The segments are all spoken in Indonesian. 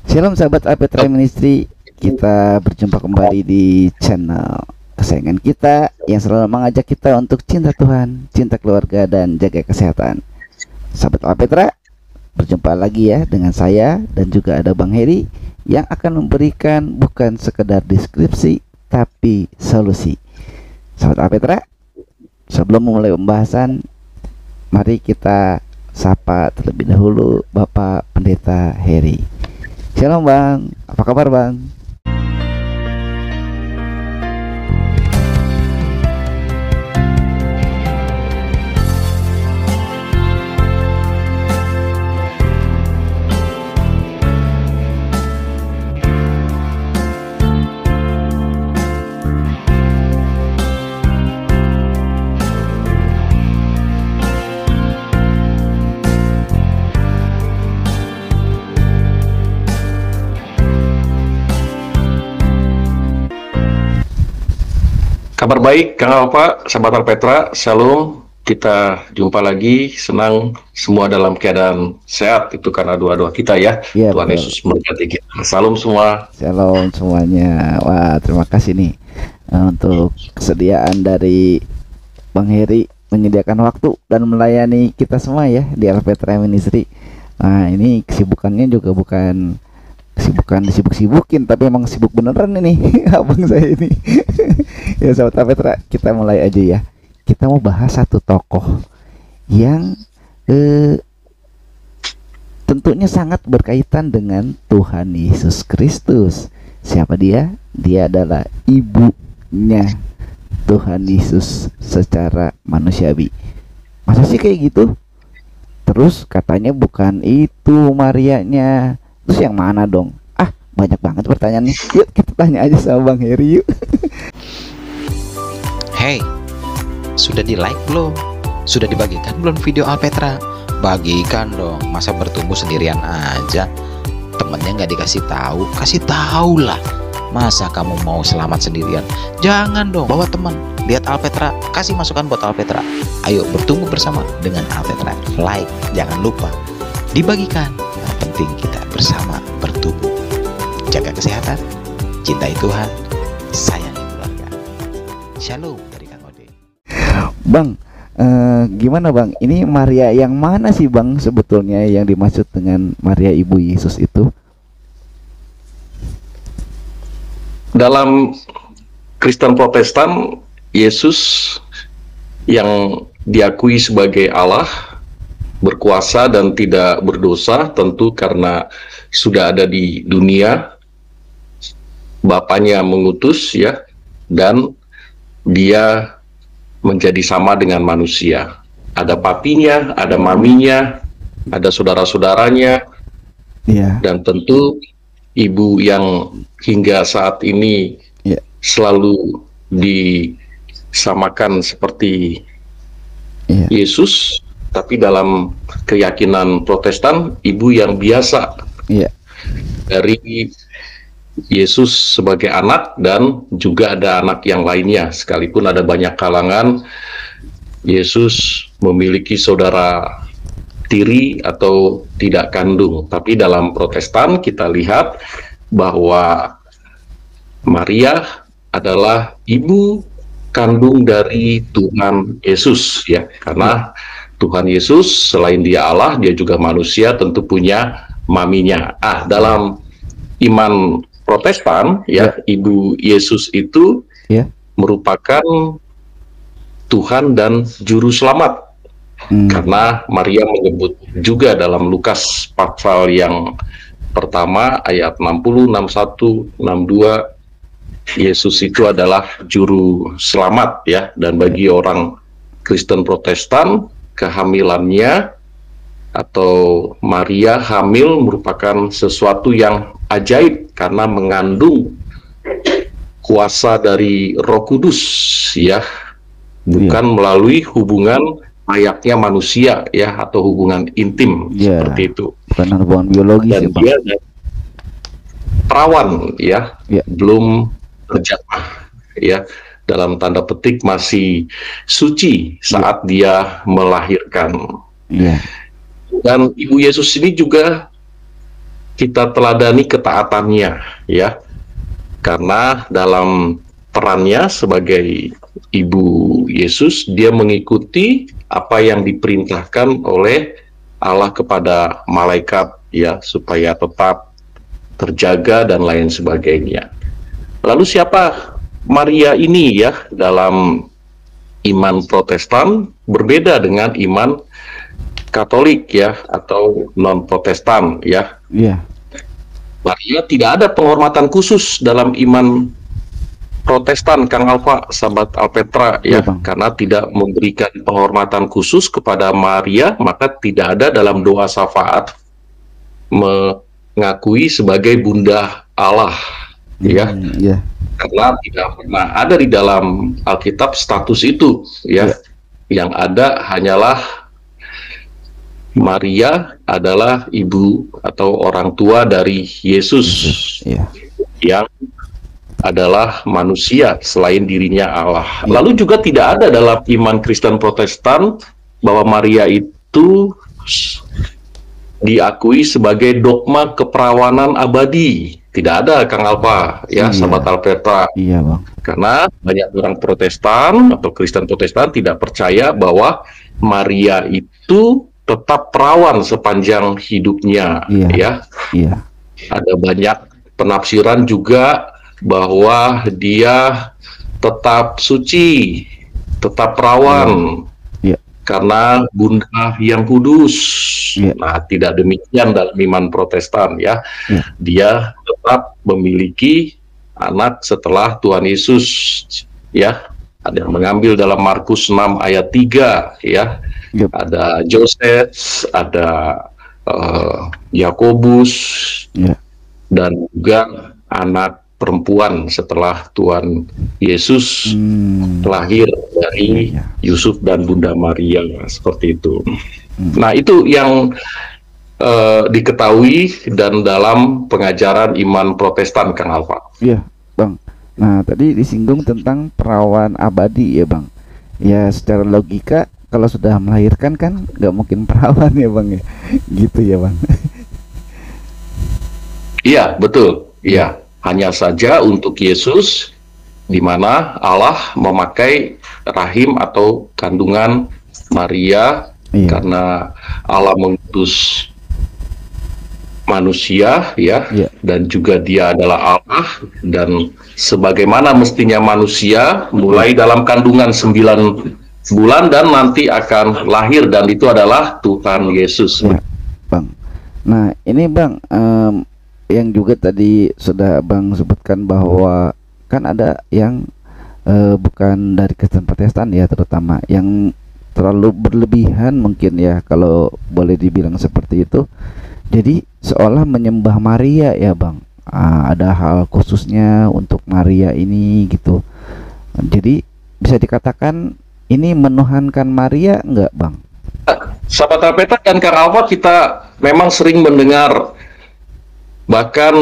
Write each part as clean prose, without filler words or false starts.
Shalom sahabat Alpetra Ministry, kita berjumpa kembali di channel kesayangan kita yang selalu mengajak kita untuk cinta Tuhan, cinta keluarga, dan jaga kesehatan. Sahabat Alpetra, berjumpa lagi ya dengan saya dan juga ada Bang Heri yang akan memberikan bukan sekedar deskripsi tapi solusi. Sahabat Alpetra, sebelum memulai pembahasan, mari kita sapa terlebih dahulu Bapak Pendeta Heri. Shalom Bang, apa kabar Bang? Kabar baik, Kang Alfa, sahabat Alpetra, Shalom. Kita jumpa lagi, senang semua dalam keadaan sehat, itu karena doa-doa kita ya. Ya, Tuhan betul. Yesus memberkati kita. Salam semua. Shalom semuanya. Wah, terima kasih nih untuk kesediaan dari Bang Heri menyediakan waktu dan melayani kita semua ya di Alpetra Ministry. Nah, ini kesibukannya juga bukan kesibukan disibuk-sibukin, tapi emang sibuk beneran ini abang saya ini. Ya sahabat Alpetra, kita mulai aja ya. Kita mau bahas satu tokoh yang tentunya sangat berkaitan dengan Tuhan Yesus Kristus. Siapa dia? Dia adalah ibunya Tuhan Yesus secara manusiawi. Masa sih kayak gitu? Terus katanya bukan itu Marianya. Terus yang mana dong? Ah, banyak banget pertanyaannya. Yuk kita tanya aja sama Bang Heri yuk. Hey, sudah di-like belum? Sudah dibagikan belum video Alpetra? Bagikan dong, masa bertumbuh sendirian aja? Temennya nggak dikasih tahu, kasih tahu lah. Masa kamu mau selamat sendirian? Jangan dong, bawa teman. Lihat Alpetra, kasih masukan buat Alpetra. Ayo bertumbuh bersama dengan Alpetra. Like, jangan lupa dibagikan. Yang penting kita bersama bertumbuh. Jaga kesehatan, cintai Tuhan, sayangi keluarga. Shalom dari Kang Ode. Bang, gimana Bang? Ini Maria yang mana sih Bang sebetulnya yang dimaksud dengan Maria Ibu Yesus itu? Dalam Kristen Protestan, Yesus yang diakui sebagai Allah, berkuasa dan tidak berdosa, tentu karena sudah ada di dunia, Bapaknya mengutus ya, dan dia menjadi sama dengan manusia. Ada papinya, ada maminya, ada saudara-saudaranya, Iya. dan tentu ibu yang hingga saat ini Iya. selalu disamakan seperti Iya. Yesus, tapi dalam keyakinan Protestan, ibu yang biasa Iya. dari Yesus sebagai anak, dan juga ada anak yang lainnya. Sekalipun ada banyak kalangan, Yesus memiliki saudara tiri atau tidak kandung. Tapi dalam Protestan kita lihat bahwa Maria adalah ibu kandung dari Tuhan Yesus ya, karena Tuhan Yesus selain dia Allah, dia juga manusia, tentu punya maminya. Dalam iman Protestan ya, ibu Yesus itu Iya. merupakan Tuhan dan juru selamat. Karena Maria menyebut juga dalam Lukas pasal yang pertama ayat 60, 61, 62, Yesus itu adalah juru selamat ya. Dan bagi orang Kristen Protestan, kehamilannya atau Maria hamil merupakan sesuatu yang ajaib karena mengandung kuasa dari Roh Kudus ya, bukan melalui hubungan layaknya manusia ya, atau hubungan intim seperti itu. Bukan hubungan biologis Dan ya Bang. dia perawan ya, belum terjamah ya, dalam tanda petik masih suci saat dia melahirkan. Iya. Dan Ibu Yesus ini juga kita teladani ketaatannya, ya. Karena dalam perannya sebagai ibu Yesus, dia mengikuti apa yang diperintahkan oleh Allah kepada malaikat, ya, supaya tetap terjaga dan lain sebagainya. Lalu siapa Maria ini, ya? Dalam iman Protestan berbeda dengan iman Katolik, ya, atau non Protestan, ya. Iya. Maria tidak ada penghormatan khusus dalam iman Protestan, Kang Alfa, sahabat Alpetra, ya, Iya, Bang. karena tidak memberikan penghormatan khusus kepada Maria, maka tidak ada dalam doa syafaat mengakui sebagai Bunda Allah, ya. Iya. Karena tidak pernah ada di dalam Alkitab status itu, ya. Yang ada hanyalah Maria adalah ibu atau orang tua dari Yesus, Iya. yang adalah manusia selain dirinya Allah. Ya. Lalu juga tidak ada dalam iman Kristen Protestan bahwa Maria itu diakui sebagai dogma keperawanan abadi. Tidak ada, Kang Alpa, ya, Iya. sahabat Alpetra. Iya, Bang. Karena banyak orang Protestan atau Kristen Protestan tidak percaya bahwa Maria itu tetap perawan sepanjang hidupnya, Iya. ya. Iya. Ada banyak penafsiran juga bahwa dia tetap suci, tetap perawan, Iya. karena Bunda yang kudus. Iya. Nah, tidak demikian dalam iman Protestan, ya. Iya. Dia tetap memiliki anak setelah Tuhan Yesus, ya. Ada yang mengambil dalam Markus 6 ayat 3, ya. Yep. Ada Joses, ada Yakobus, Iya. dan juga anak perempuan setelah Tuhan Yesus lahir dari Iya. Yusuf dan Bunda Maria, seperti itu. Nah, itu yang diketahui dan dalam pengajaran iman Protestan, Kang Alfa. Iya, Bang. Nah, tadi disinggung tentang perawan abadi ya, Bang. Ya, secara logika kalau sudah melahirkan kan nggak mungkin perawan ya, Bang, ya. Gitu ya, Bang. Iya, betul. Iya, hanya saja untuk Yesus, di mana Allah memakai rahim atau kandungan Maria, Iya. karena Allah mengutus manusia, ya, Iya. dan juga dia adalah Allah, dan sebagaimana mestinya manusia, mulai dalam kandungan 9 bulan dan nanti akan lahir, dan itu adalah Tuhan Yesus. Ya, Bang. Nah, ini Bang, yang juga tadi sudah Bang sebutkan bahwa kan ada yang bukan dari Kristen Protestan ya, terutama yang terlalu berlebihan mungkin ya, kalau boleh dibilang seperti itu. Jadi seolah menyembah Maria ya, Bang. Ada hal khususnya untuk Maria ini gitu. Jadi bisa dikatakan ini menuhankan Maria enggak, Bang? Sahabat Alpetra dan Kang Alfa, kita memang sering mendengar, bahkan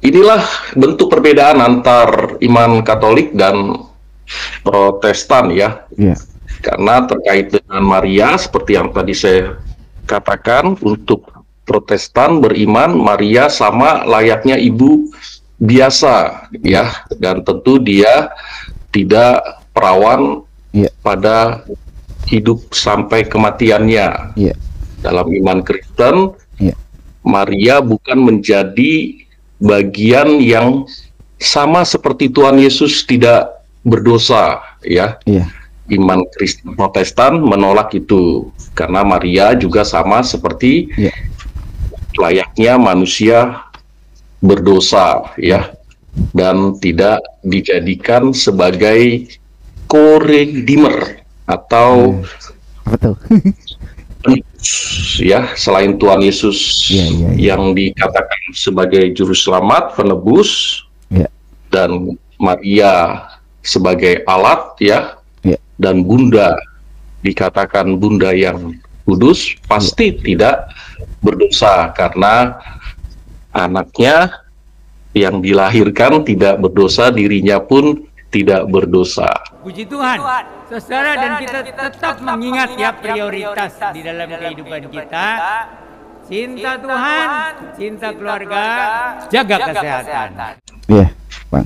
inilah bentuk perbedaan antar iman Katolik dan Protestan, ya. Iya. Karena terkait dengan Maria, seperti yang tadi saya katakan, untuk Protestan beriman Maria sama layaknya ibu biasa, ya, dan tentu dia tidak perawan Iya. pada hidup sampai kematiannya. Iya. Dalam iman Kristen, Iya. Maria bukan menjadi bagian yang sama seperti Tuhan Yesus tidak berdosa, ya. Iya. Iman Kristen Protestan menolak itu, karena Maria juga sama seperti Iya. layaknya manusia berdosa, ya, dan tidak dijadikan sebagai co-redeemer atau Apa tuh? ya, selain Tuhan Yesus Iya, iya, iya. yang dikatakan sebagai juru selamat, penebus, Iya. dan Maria sebagai alat, ya, Iya. dan Bunda dikatakan Bunda yang kudus, pasti tidak berdosa karena anaknya yang dilahirkan tidak berdosa, dirinya pun tidak berdosa. Puji Tuhan, saudara, dan kita tetap mengingat ya prioritas di dalam kehidupan kita. cinta Tuhan, cinta keluarga, jaga kesehatan. Iya, Bang.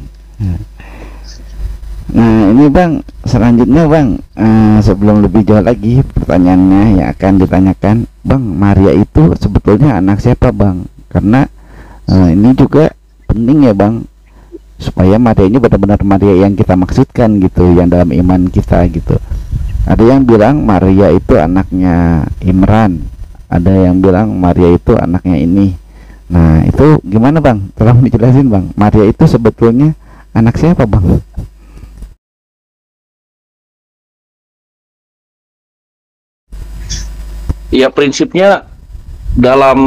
Nah, ini Bang, selanjutnya Bang, sebelum lebih jauh lagi pertanyaannya yang akan ditanyakan, Bang, Maria itu sebetulnya anak siapa Bang? Karena ini juga penting ya Bang, supaya Maria ini benar-benar Maria yang kita maksudkan gitu, yang dalam iman kita gitu. Ada yang bilang Maria itu anaknya Imran, ada yang bilang Maria itu anaknya ini. Nah, itu gimana Bang? Tolong dijelasin Bang, Maria itu sebetulnya anak siapa Bang? Ya, prinsipnya dalam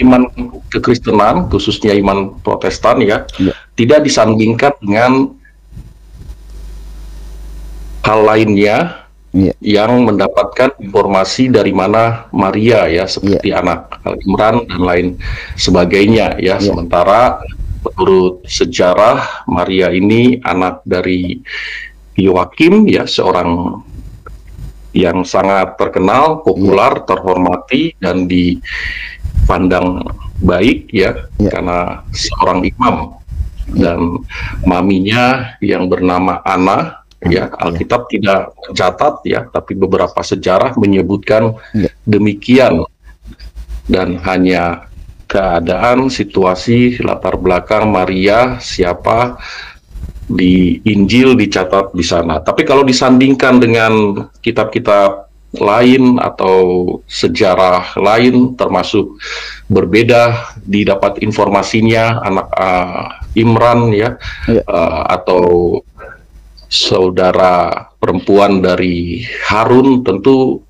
iman kekristenan, khususnya iman Protestan ya, tidak disandingkan dengan hal lainnya yang mendapatkan informasi dari mana Maria ya, seperti anak Imran dan lain sebagainya ya. Sementara menurut sejarah, Maria ini anak dari Yoakim ya, seorang yang sangat terkenal, populer, terhormati, dan dipandang baik ya, karena seorang imam. Dan maminya yang bernama Ana ya, Alkitab tidak mencatat ya, tapi beberapa sejarah menyebutkan demikian. Dan hanya keadaan, situasi, latar belakang Maria siapa di Injil dicatat di sana. Tapi kalau disandingkan dengan kitab-kitab lain atau sejarah lain, termasuk berbeda didapat informasinya anak Imran ya, atau saudara perempuan dari Harun, tentu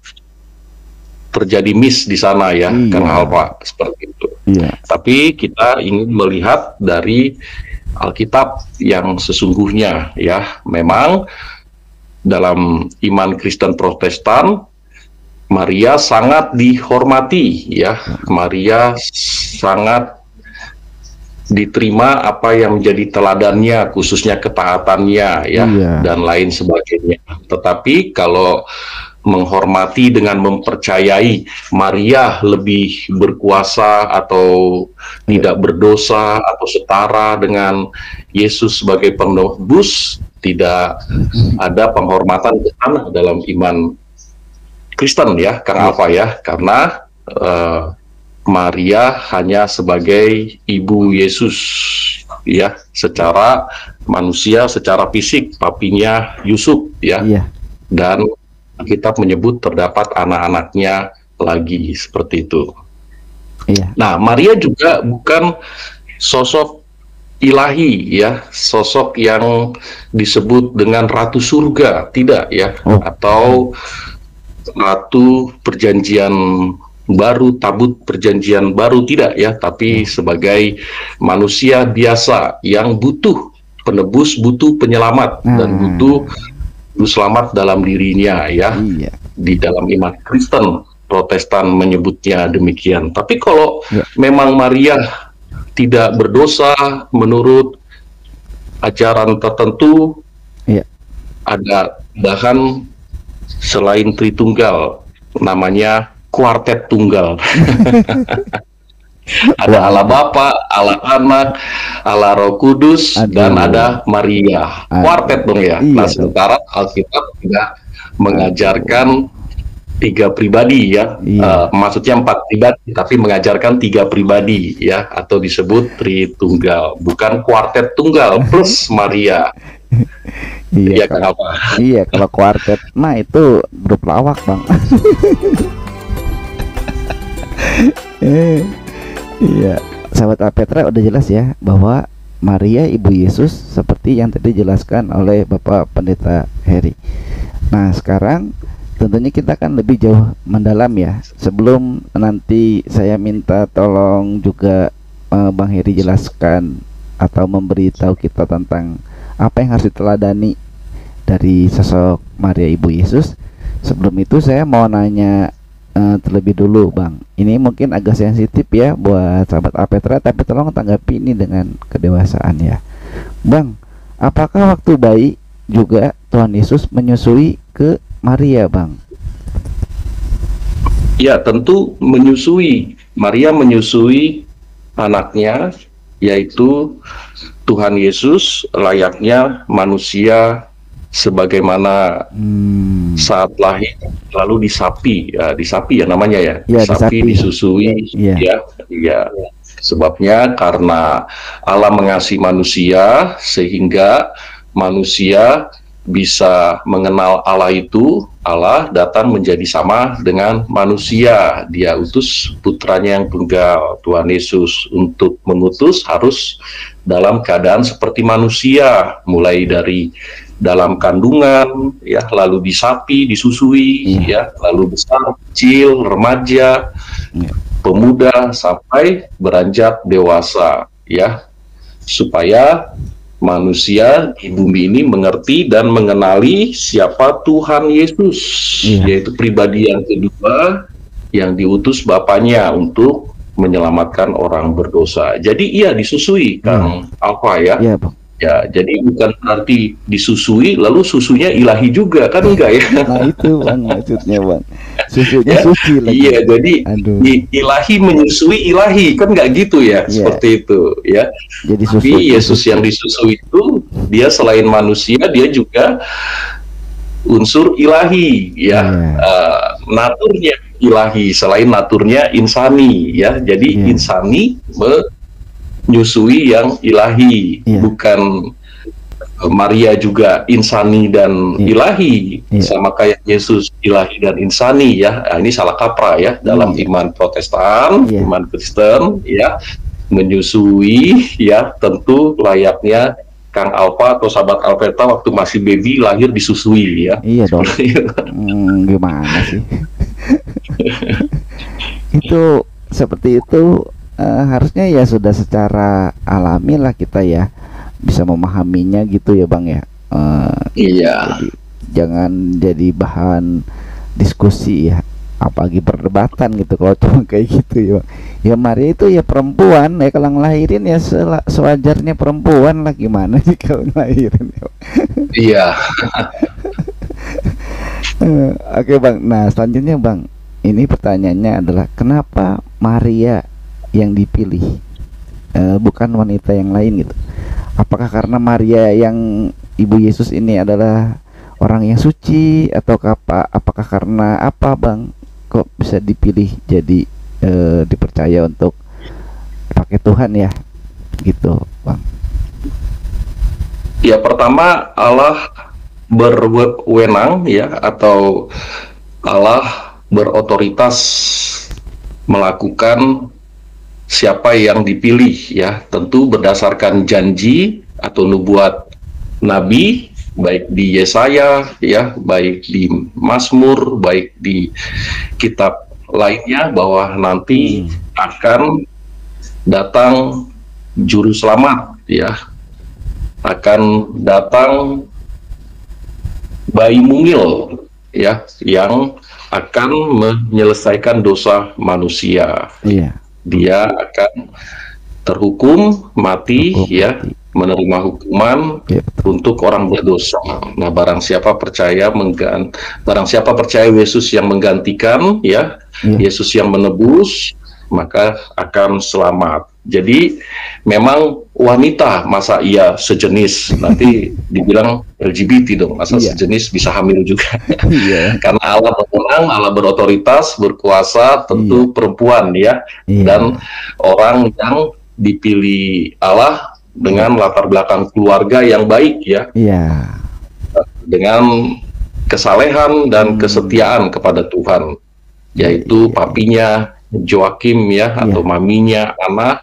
terjadi miss di sana ya, karena apa seperti itu. Tapi kita ingin melihat dari Alkitab yang sesungguhnya ya. Memang dalam iman Kristen Protestan, Maria sangat dihormati ya. Maria sangat diterima apa yang menjadi teladannya, khususnya ketaatannya ya, dan lain sebagainya. Tetapi kalau menghormati dengan mempercayai Maria lebih berkuasa atau tidak berdosa atau setara dengan Yesus sebagai penebus, tidak ada penghormatan ke sana dalam iman Kristen ya. Karena apa ya? Karena Maria hanya sebagai ibu Yesus ya, secara manusia, secara fisik papinya Yusuf ya. Dan Alkitab menyebut terdapat anak-anaknya lagi, seperti itu. Nah, Maria juga bukan sosok ilahi ya, sosok yang disebut dengan ratu surga, tidak ya, atau ratu perjanjian baru, tabut perjanjian baru, tidak ya, tapi sebagai manusia biasa yang butuh penebus, butuh penyelamat, dan butuh selamat dalam dirinya ya. Di dalam iman Kristen Protestan menyebutnya demikian. Tapi kalau memang Maria tidak berdosa menurut ajaran tertentu, ada bahkan selain Tritunggal, namanya kuartet tunggal. Ada Allah Bapa, Allah Anak, Allah Roh Kudus, dan ada Maria. Kuartet dong ya. Nah, sementara Alkitab tidak mengajarkan tiga pribadi ya, maksudnya 4 pribadi, tapi mengajarkan 3 pribadi ya, atau disebut Tritunggal, bukan kuartet tunggal plus Maria. Iya, kenapa? Iya, kalau kuartet mah itu grup lawak Bang. Iya, sahabat Alpetra udah jelas ya bahwa Maria ibu Yesus seperti yang tadi dijelaskan oleh Bapak Pendeta Heri. Nah, sekarang tentunya kita akan lebih jauh mendalam ya. Sebelum nanti saya minta tolong juga Bang Heri jelaskan atau memberitahu kita tentang apa yang harus diteladani dari sosok Maria ibu Yesus. Sebelum itu saya mau nanya terlebih dulu Bang, ini mungkin agak sensitif ya buat sahabat Alpetra, tapi tolong tanggapi ini dengan kedewasaan ya Bang. Apakah waktu bayi juga Tuhan Yesus menyusui ke Maria Bang? Ya, tentu menyusui Maria menyusui anaknya, yaitu Tuhan Yesus, layaknya manusia sebagaimana saat lahir lalu disapi, disapi ya namanya ya, Ya, disapi, disapi. disusui, Iya. ya. Sebabnya karena Allah mengasihi manusia sehingga manusia bisa mengenal Allah itu, Allah datang menjadi sama dengan manusia. Dia utus putranya yang tunggal, Tuhan Yesus, untuk mengutus harus dalam keadaan seperti manusia, mulai dari dalam kandungan, ya, lalu disapi, disusui, ya, lalu besar, kecil, remaja, pemuda, sampai beranjak dewasa, ya, supaya manusia di bumi ini mengerti dan mengenali siapa Tuhan Yesus, yaitu pribadi yang kedua yang diutus Bapaknya untuk menyelamatkan orang berdosa. Jadi iya disusui, Kang Alfa ya. Iya, Bang. Ya, jadi bukan berarti disusui lalu susunya ilahi juga, kan enggak ya? Nah, itu Bang maksudnya, Bang. Susunya Ya, suci lagi. iya, jadi Aduh. ilahi menyusui ilahi, kan nggak gitu ya, seperti itu ya. Jadi Tapi Yesus yang disusui itu, dia selain manusia, dia juga unsur ilahi, ya. Naturnya ilahi, selain naturnya insani, ya. Jadi insani menyusui yang ilahi, bukan Maria juga insani dan ilahi, sama kayak Yesus ilahi dan insani, ya. Nah, ini salah kaprah ya dalam iman Protestan, iman Kristen, ya. Menyusui, ya, tentu layaknya Kang Alfa atau sahabat Alpeta waktu masih baby lahir disusui, ya. Iya dong. Gimana sih? Itu seperti itu, harusnya ya sudah secara alami lah kita ya bisa memahaminya gitu ya, Bang ya. Iya. Jadi, jangan jadi bahan diskusi ya, apalagi perdebatan gitu kalau cuma kayak gitu ya. Ya Maria itu ya perempuan ya, kalau ngelahirin ya sewajarnya perempuan lah, gimana sih kalau ngelahirin ya. Iya. Oke Bang, nah selanjutnya Bang, ini pertanyaannya adalah kenapa Maria yang dipilih, bukan wanita yang lain gitu? Apakah karena Maria yang ibu Yesus ini adalah orang yang suci, atau apakah karena apa Bang kok bisa dipilih jadi dipercaya untuk pakai Tuhan ya gitu Bang? Ya, pertama Allah berwenang ya, atau Allah berotoritas melakukan siapa yang dipilih ya, tentu berdasarkan janji atau nubuat nabi, baik di Yesaya ya, baik di Mazmur, baik di kitab lainnya, bahwa nanti akan datang juru selamat ya, akan datang bayi mungil ya, yang akan menyelesaikan dosa manusia. Iya. Dia akan terhukum mati ya, menerima hukuman untuk orang berdosa. Nah, barang siapa percaya Yesus yang menggantikan ya, Yesus yang menebus, maka akan selamat. Jadi memang wanita, masa iya sejenis, nanti dibilang LGBT dong, masa sejenis bisa hamil juga. Karena Allah berwenang, Allah berotoritas, berkuasa, tentu perempuan ya, dan orang yang dipilih Allah dengan latar belakang keluarga yang baik ya, dengan kesalehan dan kesetiaan kepada Tuhan, yaitu papinya Joakim ya, atau maminya Ana.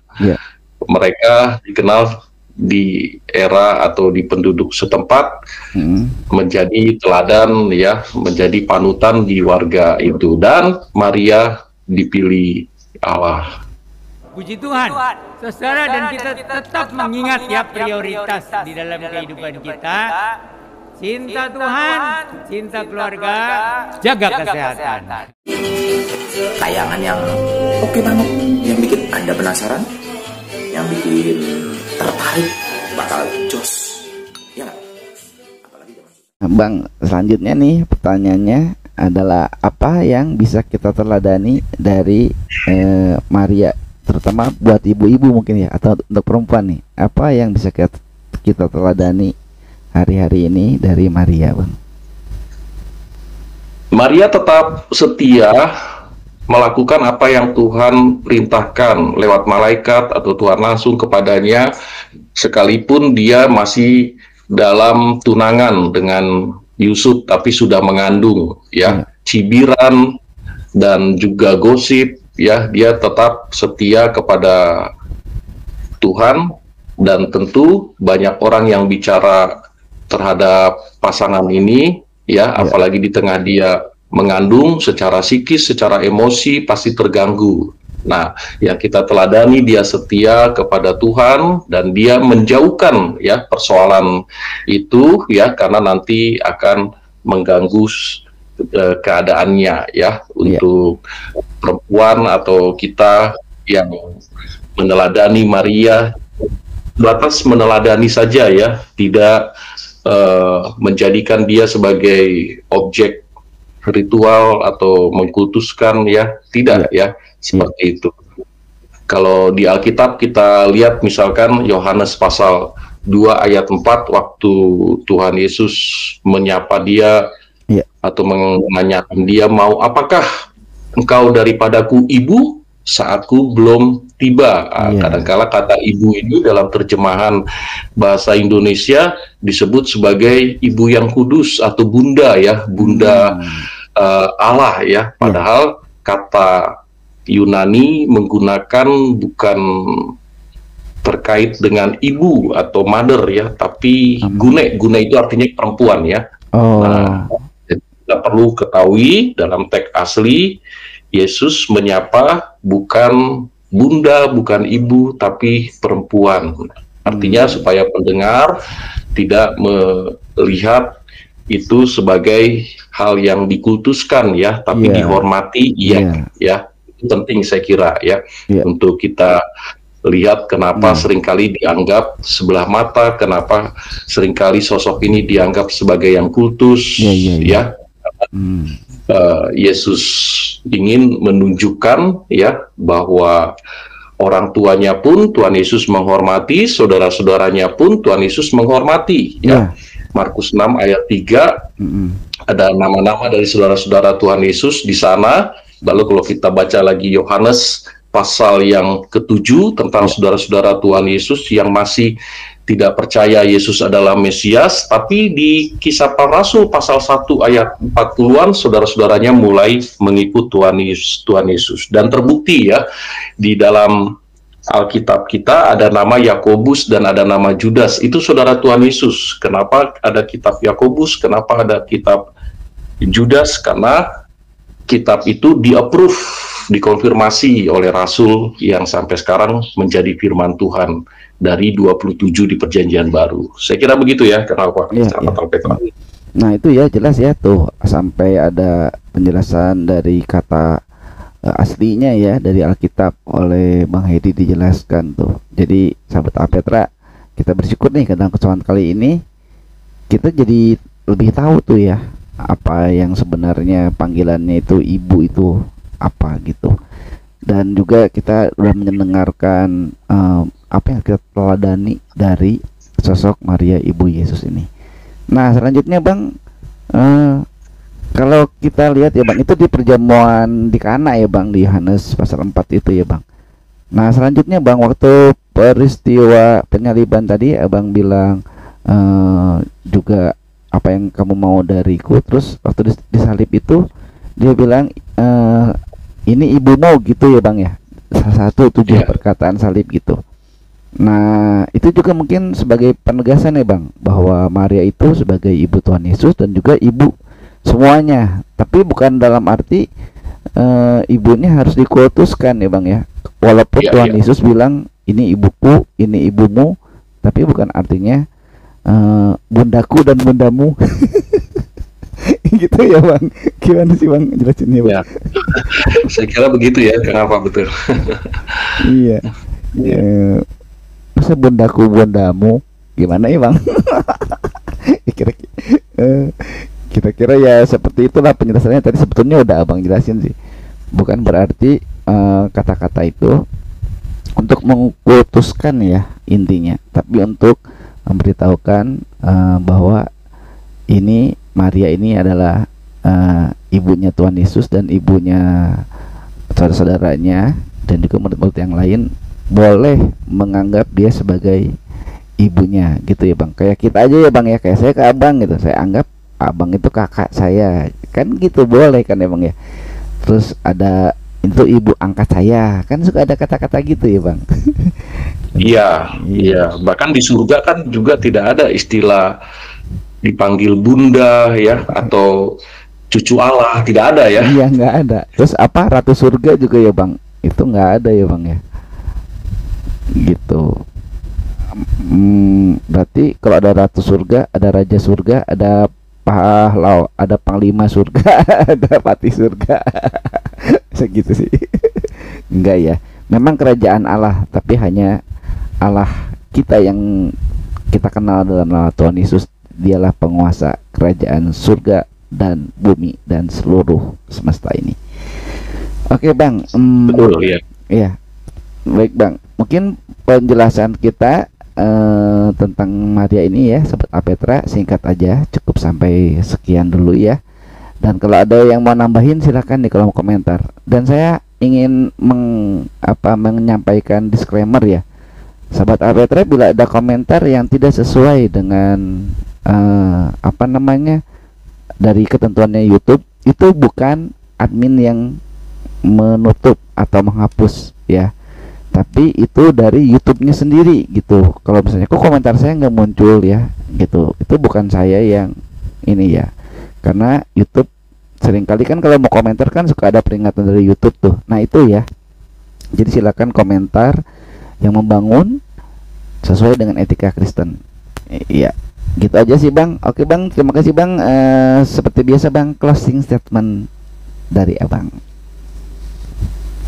Mereka dikenal di era atau di penduduk setempat menjadi teladan ya, menjadi panutan di warga itu, dan Maria dipilih Allah. Puji Tuhan, saudara, dan kita tetap mengingat ya prioritas di dalam kehidupan kita. Cinta Tuhan, cinta keluarga, jaga kesehatan. Tayangan yang oke banget, yang bikin Anda penasaran, yang bikin tertarik, bakal jos. Ya nggak? Apalagi Bang, selanjutnya nih pertanyaannya, adalah apa yang bisa kita teladani dari Maria, terutama buat ibu-ibu mungkin ya, atau untuk perempuan nih, apa yang bisa kita teladani hari-hari ini dari Maria, Bang? Maria tetap setia melakukan apa yang Tuhan perintahkan lewat malaikat atau Tuhan langsung kepadanya, sekalipun dia masih dalam tunangan dengan Yusuf tapi sudah mengandung, ya, cibiran dan juga gosip, ya, dia tetap setia kepada Tuhan. Dan tentu banyak orang yang bicara terhadap pasangan ini, ya, apalagi di tengah dia mengandung, secara psikis, secara emosi pasti terganggu. Nah, yang kita teladani, dia setia kepada Tuhan dan dia menjauhkan, ya, persoalan itu, ya, karena nanti akan mengganggu keadaannya, ya, untuk perempuan atau kita yang meneladani Maria, batas meneladani saja, ya, tidak menjadikan dia sebagai objek ritual atau mengkultuskan, ya, tidak, ya, seperti itu. Kalau di Alkitab kita lihat misalkan Yohanes pasal 2 ayat 4, waktu Tuhan Yesus menyapa dia atau menanyakan dia, mau apakah engkau daripadaku ibu, saatku belum tiba. Kadangkala kata ibu ini dalam terjemahan bahasa Indonesia disebut sebagai ibu yang kudus atau bunda, ya, bunda Allah, ya, padahal kata Yunani menggunakan bukan terkait dengan ibu atau mother, ya, tapi gune. Gune itu artinya perempuan, ya. Nah, kita perlu ketahui dalam teks asli Yesus menyapa bukan bunda, bukan ibu, tapi perempuan. Artinya supaya pendengar tidak melihat itu sebagai hal yang dikultuskan, ya, tapi dihormati, ya. Itu penting saya kira, ya, untuk kita lihat kenapa seringkali dianggap sebelah mata, kenapa seringkali sosok ini dianggap sebagai yang kultus, ya. Yesus ingin menunjukkan, ya, bahwa orang tuanya pun Tuhan Yesus menghormati, saudara-saudaranya pun Tuhan Yesus menghormati, ya. Markus 6 ayat 3 ada nama-nama dari saudara-saudara Tuhan Yesus di sana. Lalu kalau kita baca lagi Yohanes pasal yang ke-7 tentang saudara-saudara Tuhan Yesus yang masih tidak percaya Yesus adalah Mesias, tapi di Kisah Para Rasul pasal 1 ayat 40-an saudara-saudaranya mulai mengikut Tuhan Yesus. Dan terbukti, ya, di dalam Alkitab kita ada nama Yakobus dan ada nama Judas, itu saudara Tuhan Yesus. Kenapa ada kitab Yakobus? Kenapa ada kitab Judas? Karena kitab itu di-approve, dikonfirmasi oleh Rasul yang sampai sekarang menjadi firman Tuhan dari 27 di Perjanjian Baru. Saya kira begitu, ya, kenapa? Nah itu, ya, jelas, ya, tuh sampai ada penjelasan dari kata aslinya, ya, dari Alkitab oleh Bang Hedi dijelaskan tuh. Jadi sahabat Alpetra, kita bersyukur nih dalam kesempatan kali ini kita jadi lebih tahu tuh, ya, apa yang sebenarnya panggilannya itu ibu itu apa gitu. Dan juga kita sudah mendengarkan apa yang kita teladani dari sosok Maria Ibu Yesus ini. Nah, selanjutnya, Bang, kalau kita lihat, ya, Bang, itu di perjamuan di Kana, ya, Bang, di Yohanes pasal 4 itu, ya, Bang. Nah, selanjutnya, Bang, waktu peristiwa penyaliban tadi Abang bilang juga apa yang kamu mau dariku, terus waktu disalib itu dia bilang ini ibumu gitu, ya, Bang, ya, salah satu tujuh perkataan salib gitu. Nah itu juga mungkin sebagai penegasan, ya, Bang, bahwa Maria itu sebagai ibu Tuhan Yesus dan juga ibu semuanya, tapi bukan dalam arti ibunya harus dikultuskan, ya, Bang, ya, walaupun Tuhan Yesus bilang ini ibuku, ini ibumu, tapi bukan artinya bundaku dan bundamu. Gitu, ya, Bang. Gimana sih, Bang, jelasinnya, Bang? Saya kira begitu, ya, kenapa betul. Iya. Masa bundaku bundamu gimana, ya, Bang? Kira-kira Kira-kira ya seperti itulah penjelasannya tadi, sebetulnya udah abang jelasin sih. Bukan berarti kata-kata itu untuk mengkultuskan ya intinya, tapi untuk memberitahukan bahwa ini Maria ini adalah ibunya Tuhan Yesus dan ibunya saudara-saudaranya, dan juga murid-murid yang lain boleh menganggap dia sebagai ibunya gitu ya bang. Kayak kita aja ya bang ya, kayak saya ke abang gitu, saya anggap abang itu kakak saya kan gitu, boleh kan emang ya. Terus ada itu ibu angkat saya, kan suka ada kata-kata gitu ya bang. Iya. Bahkan di surga kan juga tidak ada istilah dipanggil bunda ya, atau cucu Allah, tidak ada ya. Iya, nggak ada. Terus apa, ratu surga juga ya bang, itu nggak ada ya bang ya, gitu. Berarti kalau ada ratu surga, ada raja surga, ada pahlaw, ada panglima surga, ada pati surga. Segitu sih. Enggak ya, memang kerajaan Allah, tapi hanya Allah kita yang kita kenal dalam nama Tuhan Yesus. Dialah penguasa kerajaan surga dan bumi dan seluruh semesta ini. Oke bang, Betul ya. iya, baik bang, mungkin penjelasan kita tentang Maria ini ya Sobat Apetra singkat aja, cukup sampai sekian dulu ya. Dan kalau ada yang mau nambahin silakan di kolom komentar. Dan saya ingin menyampaikan disclaimer ya, Sobat Apetra, bila ada komentar yang tidak sesuai dengan dari ketentuannya YouTube, itu bukan admin yang menutup atau menghapus ya, tapi itu dari YouTube-nya sendiri gitu. Kalau misalnya kok komentar saya nggak muncul ya gitu, itu bukan saya yang ini ya, karena YouTube seringkali kan kalau mau komentar kan suka ada peringatan dari YouTube tuh. Nah itu ya, jadi silakan komentar yang membangun sesuai dengan etika Kristen. Iya, gitu aja sih bang. Oke bang, terima kasih bang. Seperti biasa bang, closing statement dari abang.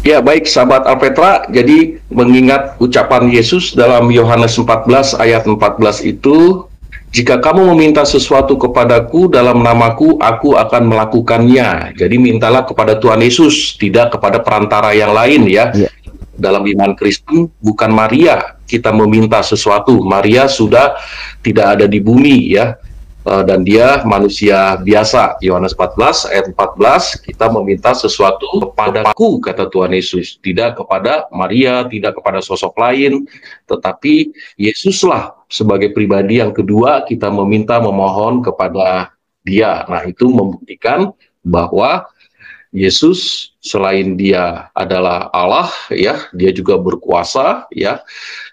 Ya baik sahabat Alpetra, jadi mengingat ucapan Yesus dalam Yohanes 14 ayat 14 itu, jika kamu meminta sesuatu kepadaku dalam namaku, aku akan melakukannya. Jadi mintalah kepada Tuhan Yesus, tidak kepada perantara yang lain ya. Dalam iman Kristen bukan Maria kita meminta sesuatu. Maria sudah tidak ada di bumi ya. Dan dia manusia biasa. Yohanes 14 ayat 14, kita meminta sesuatu kepadaku, kata Tuhan Yesus, tidak kepada Maria, tidak kepada sosok lain, tetapi Yesuslah sebagai pribadi yang kedua kita meminta, memohon kepada dia. Nah itu membuktikan bahwa Yesus selain dia adalah Allah ya, dia juga berkuasa ya,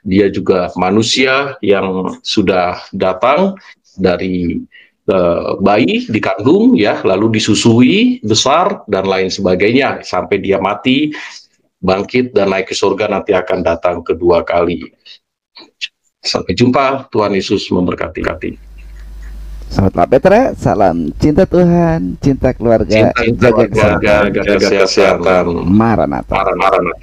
dia juga manusia yang sudah datang dari bayi dikandung ya, lalu disusui besar dan lain sebagainya sampai dia mati, bangkit dan naik ke surga, nanti akan datang kedua kali. Sampai jumpa, Tuhan Yesus memberkati. Sahabat Petra, salam cinta Tuhan, cinta keluarga, jaga kesehatan. Maranatha. Maranatha.